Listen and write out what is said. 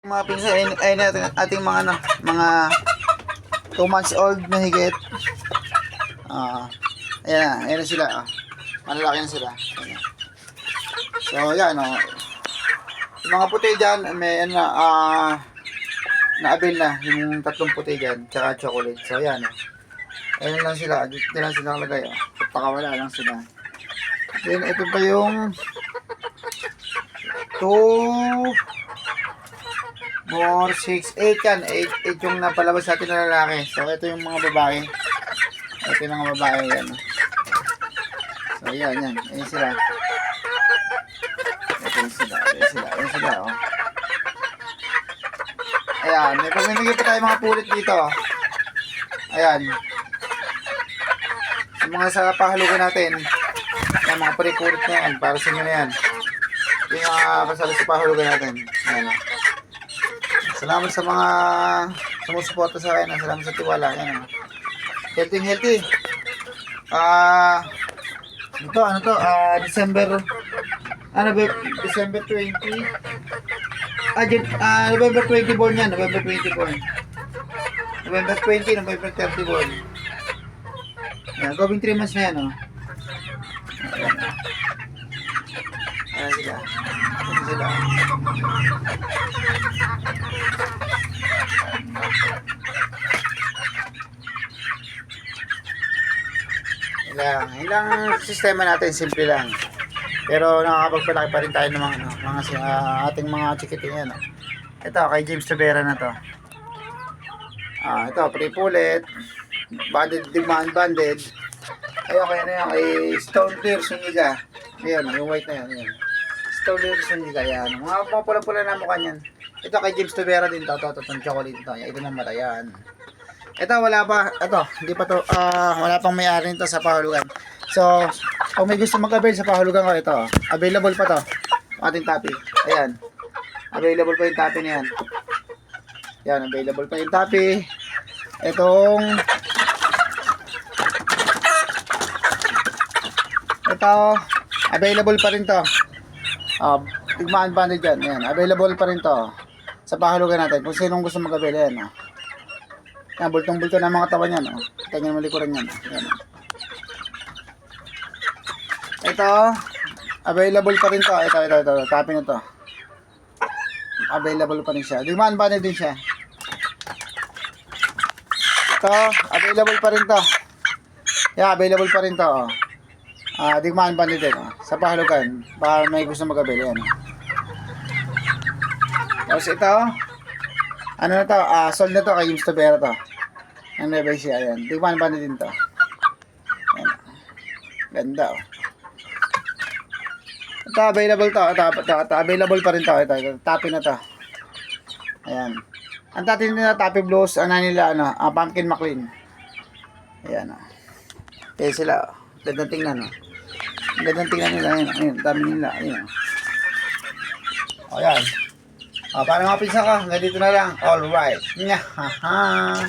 Mga pinsan ay ating mga ano, mga 2 months old na higit. Ayan na sila. Malalaki na sila. Ayan. So, yan yung mga puti dyan, may ano na-avail na yung 3 puti dyan, tsaka chocolate. So, yan Ayan lang sila. Dito lang sila nakalagay. Pakawala lang sila. Then, ito pa yung 2 4, 6, 8 yan. 8 yung napalabas sa atin na lalaki. So, ito yung mga babae. Ito yung mga babae. Yan. So, yan. Ayan sila. Ayan sila. Ayan. May pagmimigay pa tayo mga pulit dito. Ayan. Yung mga sa pahalugan natin. Ayan, mga paripulit na yan. Para sa inyo na yan. Yung mga kasali sa pahalugan natin. Ayan. Salamat sa mga sumusuporta sa akin. Salamat sa tiwala. Ayan. Healthy. December 20. November 20 born yan. November 20 born. November 20, November 30 born. Ayan, going 3 months na yan. Ayan sila. Ilang sistema natin, simple lang. Pero nakakapagpalaki pa rin tayo ng mga ating mga chikiting yan. Ito, kay James Tavera na to. Ito, pre-pullet. Banded. Ayun, kaya na yan. Kay Stone Clear Suniga. Ayan, yung white na yan. Stone Clear Suniga. Ayan. Mga pula-pula na mukha niyan. Ito, kay James Tavera din to. Ito, chocolate to. Ito ng mata. Ayan. Ito, wala pa. Ito, hindi pa to. Wala pang may-ari nito sa pahulugan. So, kung may gusto mag-avail sa pahulugan ko, ito. Available pa to. Ating topic. Ayan. Available pa yung topic na yan. Yan, available pa yung topic. Ito, available pa rin to. Tigmaan banded dyan. Ayan, available pa rin to. Sa pahulugan natin. Kung sinong gusto mag-avail, ayan. Yan, bultong-bulto na mga katawan yan. Tingnan mo likuran yan. Ayan. Ito, available pa rin to. Ito. Topic na to. Available pa rin siya. Tigmaan banded din siya. Ito, available pa rin to. Yeah, available pa rin to. Digmaan ba din sa pahulugan para may gusto mag-avail yan. Tapos ito, ano na to, sold na to kay James Tavera to. Ang level siya, ayan. Digmaan ba din to. Ayan. Ganda Ito, available to. Ito, available pa rin to. Ito, tapi na to. Ayan. Ang tatin nila Tappy Blues, nila, Pumpkin McLean. Ayan, kaya sila, gandang tingnan, Gandang tingnan nila, ayun, dami nila, ayun. Ayan. Para mapisa ka, hanggang dito na lang. Alright. Haha.